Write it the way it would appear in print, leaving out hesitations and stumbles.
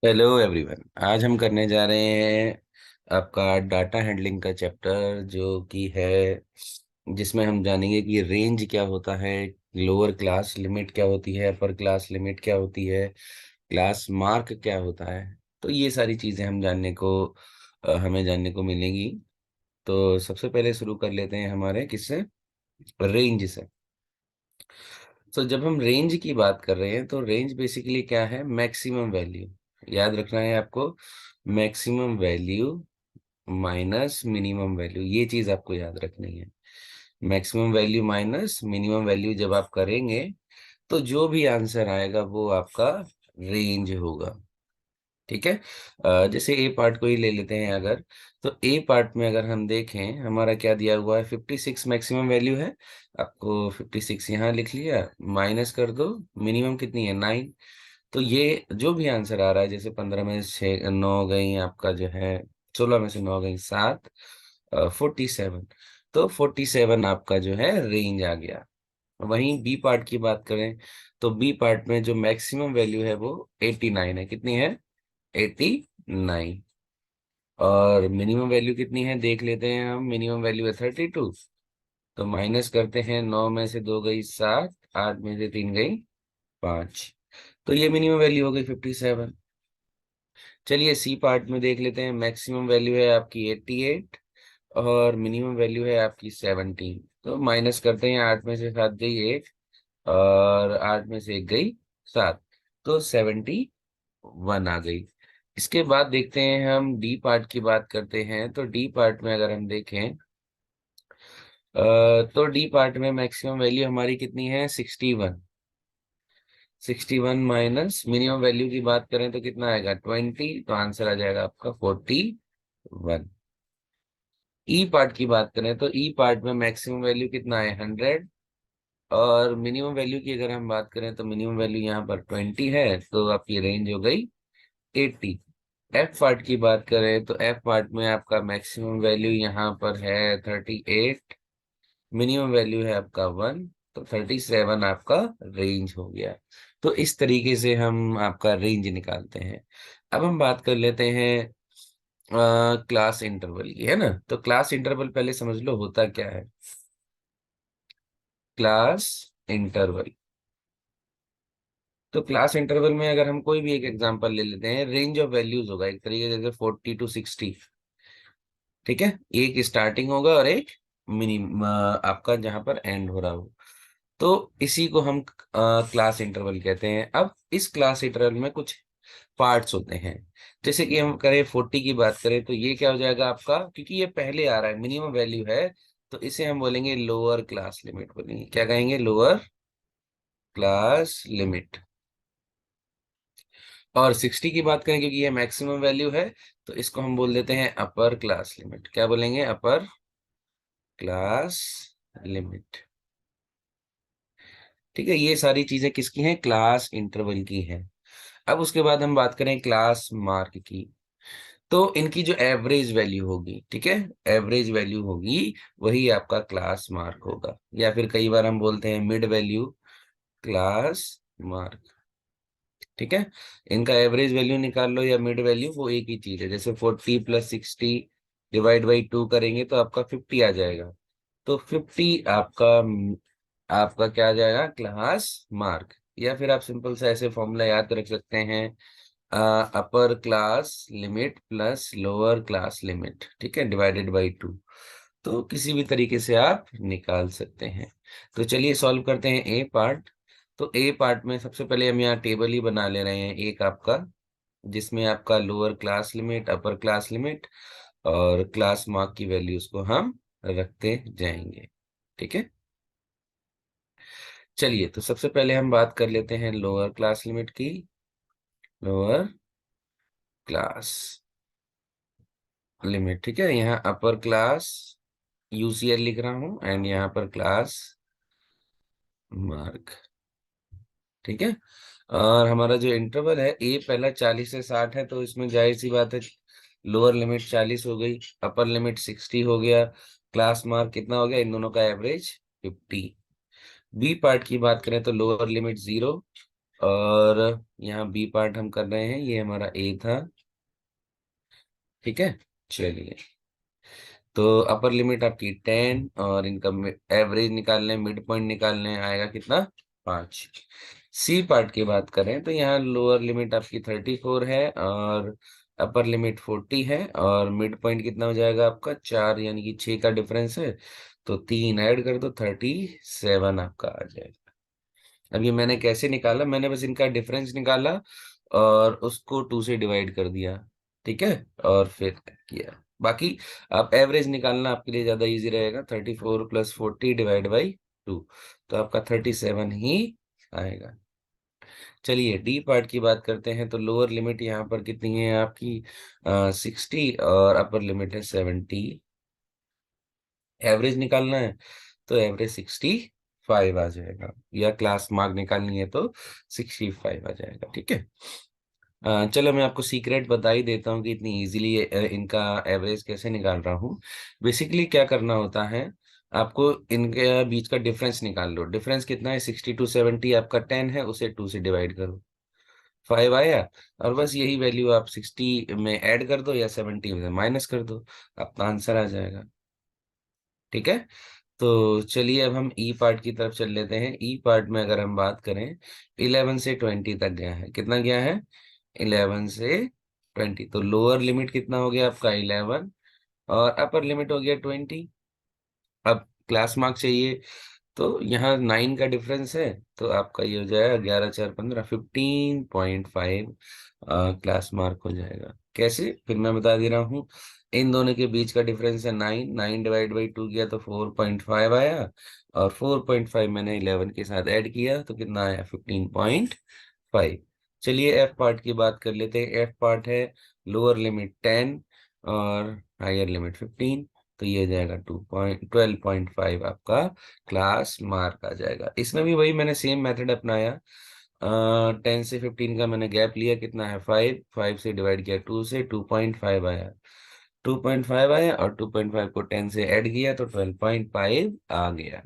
Hello everyone. आज हम करने जा रहे हैं आपका डाटा हैंडलिंग का चैप्टर, जो कि है जिसमें हम जानेंगे कि रेंज क्या होता है, लोअर क्लास लिमिट क्या होती है, अपर क्लास लिमिट क्या होती है, क्लास मार्क क्या होता है। तो ये सारी चीज़ें हमें जानने को मिलेंगी। तो सबसे पहले शुरू कर लेते हैं हमारे किससे, रेंज से। तो जब हम रेंज की बात कर रहे हैं तो रेंज बेसिकली क्या है, मैक्सिमम वैल्यू। याद रखना है आपको, maximum value minus minimum value, ये चीज आपको याद रखनी है। Maximum value minus minimum value जब आप करेंगे तो जो भी आंसर आएगा वो आपका रेंज होगा। ठीक है। जैसे ए पार्ट को ही ले लेते हैं अगर, तो ए पार्ट में अगर हम देखें हमारा क्या दिया हुआ है, 56 मैक्सिमम वैल्यू है। आपको 56 यहाँ लिख लिया, माइनस कर दो, मिनिमम कितनी है 9। तो ये जो भी आंसर आ रहा है, जैसे 15 में से 9 गई आपका जो है, 16 में से 9 गई 7, 47। तो 47 आपका जो है रेंज आ गया। वहीं बी पार्ट की बात करें तो बी पार्ट में जो मैक्सिमम वैल्यू है वो 89 है। कितनी है, 89। और मिनिमम वैल्यू कितनी है देख लेते हैं हम, मिनिमम वैल्यू है 32। तो माइनस करते हैं, 9 में से 2 गई 7, 8 में से 3 गई 5। तो ये मिनिमम वैल्यू हो गई 57। चलिए सी पार्ट में देख लेते हैं, मैक्सिमम वैल्यू है आपकी 88 और मिनिमम वैल्यू है आपकी 17। तो माइनस करते हैं, 8 में से 7 गई 1 और 8 में से 1 गई 7। तो 71 आ गई। इसके बाद देखते हैं हम डी पार्ट की बात करते हैं, तो डी पार्ट में अगर हम देखें तो डी पार्ट में मैक्सिमम वैल्यू हमारी कितनी है, 61। 61 माइनस मिनिमम वैल्यू की बात करें तो कितना आएगा, 20। तो आंसर आ जाएगा आपका 41। ई पार्ट की बात करें तो ई पार्ट में मैक्सिमम वैल्यू कितना है, 100। और मिनिमम वैल्यू की अगर हम बात करें तो मिनिमम वैल्यू यहाँ पर 20 है, तो आपकी रेंज हो गई 80। एफ पार्ट की बात करें तो एफ पार्ट में आपका मैक्सिमम वैल्यू यहाँ पर है 38, मिनिमम वैल्यू है आपका 1। तो 37 आपका रेंज हो गया। तो इस तरीके से हम आपका रेंज निकालते हैं। अब हम बात कर लेते हैं क्लास इंटरवल की, है ना। तो क्लास इंटरवल पहले समझ लो होता क्या है। क्लास इंटरवल, तो क्लास इंटरवल में अगर हम कोई भी एक एग्जांपल ले लेते हैं, रेंज ऑफ वैल्यूज होगा एक तरीके से, जैसे 40 to 60। ठीक है, एक स्टार्टिंग होगा और एक मिनिमम आपका जहां पर एंड हो रहा हो। तो इसी को हम क्लास इंटरवल कहते हैं। अब इस क्लास इंटरवल में कुछ पार्ट्स होते हैं। जैसे कि हम करें 40 की बात करें तो ये क्या हो जाएगा आपका, क्योंकि ये पहले आ रहा है मिनिमम वैल्यू है, तो इसे हम बोलेंगे लोअर क्लास लिमिट बोलेंगे। क्या कहेंगे, लोअर क्लास लिमिट। और 60 की बात करें क्योंकि ये मैक्सिमम वैल्यू है, तो इसको हम बोल देते हैं अपर क्लास लिमिट। क्या बोलेंगे, अपर क्लास लिमिट। ठीक है, ये सारी चीजें किसकी हैं, क्लास इंटरवल की हैं। अब उसके बाद हम बात करें क्लास मार्क की। तो इनकी जो एवरेज वैल्यू होगी, ठीक है, एवरेज वैल्यू होगी, वही आपका क्लास मार्क होगा। या फिर कई बार हम बोलते हैं मिड वैल्यू क्लास मार्क। ठीक है, इनका एवरेज वैल्यू निकाल लो या मिड वैल्यू, वो एक ही चीज है। जैसे 40 + 60 डिवाइड बाई 2 करेंगे तो आपका 50 आ जाएगा। तो 50 आपका आपका क्या आ जाएगा, क्लास मार्क। या फिर आप सिंपल सा ऐसे फॉर्मूला याद रख सकते हैं, upper class limit plus lower class limit, ठीक है, डिवाइडेड बाई 2। तो किसी भी तरीके से आप निकाल सकते हैं। तो चलिए सॉल्व करते हैं ए पार्ट। तो ए पार्ट में सबसे पहले हम यहाँ टेबल ही बना ले रहे हैं एक आपका, जिसमें आपका lower class limit, upper class limit और क्लास मार्क की वैल्यूज को हम रखते जाएंगे। ठीक है, चलिए तो सबसे पहले हम बात कर लेते हैं लोअर क्लास लिमिट की। लोअर क्लास लिमिट, ठीक है, यहाँ अपर क्लास यूसीएल लिख रहा हूँ एंड यहाँ पर क्लास मार्क। ठीक है, और हमारा जो इंटरवल है ए पहला 40 से 60 है, तो इसमें जाहिर सी बात है लोअर लिमिट 40 हो गई, अपर लिमिट 60 हो गया, क्लास मार्क कितना हो गया, इन दोनों का एवरेज 50। बी पार्ट की बात करें तो लोअर लिमिट 0, और यहाँ बी पार्ट हम कर रहे हैं, ये हमारा ए था। ठीक है, चलिए। तो अपर लिमिट आपकी 10 और इनका एवरेज निकालने, मिड पॉइंट निकालने, आएगा कितना? 5। सी पार्ट की बात करें तो यहाँ लोअर लिमिट आपकी 34 है और अपर लिमिट 40 है, और मिड पॉइंट कितना हो जाएगा आपका? 4, यानी कि 6 का डिफरेंस है। तो 3 ऐड कर दो, 37 आपका आ जाएगा। अब ये मैंने कैसे निकाला? मैंने बस इनका डिफरेंस निकाला और उसको 2 से डिवाइड कर दिया। ठीक है, और फिर किया। बाकी आप एवरेज निकालना आपके लिए ज्यादा इजी रहेगा। 34 प्लस 40 डिवाइड बाई 2, तो आपका 37 ही आएगा। चलिए डी पार्ट की बात करते हैं। तो लोअर लिमिट यहाँ पर कितनी है आपकी? 60 और अपर लिमिट है 70। एवरेज निकालना है तो एवरेज 65 आ जाएगा, या क्लास मार्क निकालनी है तो 65 आ जाएगा। ठीक है। चलो मैं आपको सीक्रेट बता ही देता हूँ कि इतनी इजीली इनका एवरेज कैसे निकाल रहा हूँ। बेसिकली क्या करना होता है, आपको इनके बीच का डिफरेंस निकाल लो। डिफरेंस कितना है? 60 to 70 आपका 10 है, उसे 2 से डिवाइड करो, 5 आया। और बस यही वैल्यू आप 60 में ऐड कर दो या 70 में माइनस कर दो, आपका आंसर आ जाएगा। ठीक है। तो चलिए अब हम ई पार्ट की तरफ चल लेते हैं। ई पार्ट में अगर हम बात करें, 11 से 20 तक गया है। कितना गया है? 11 से 20। तो लोअर लिमिट कितना हो गया आपका? 11, और अपर लिमिट हो गया 20। अब क्लास मार्क चाहिए, तो यहाँ 9 का डिफरेंस है, तो आपका ये हो जाएगा 11 4 15, 15.5 क्लास मार्क हो जाएगा। कैसे? फिर मैं बता दे रहा हूँ। इन दोनों के बीच का डिफरेंस है 9, 9 डिवाइड बाई 2 किया तो 4.5 आया, और 4.5 मैंने 11 के साथ ऐड किया तो कितना आया? 15.5। चलिए एफ पार्ट की बात कर लेते हैं। एफ पार्ट है लोअर लिमिट 10 और हायर लिमिट 15, तो ये हो जाएगा 12.5 आपका क्लास मार्क आ जाएगा। इसमें भी वही मैंने सेम मेथड अपनाया। 10 से 15 का मैंने गैप लिया, कितना है? 5, 5 से डिवाइड किया 2 से, 2.5 आया। 2.5 आया और 2.5 को 10 से ऐड किया तो 12.5 आ गया।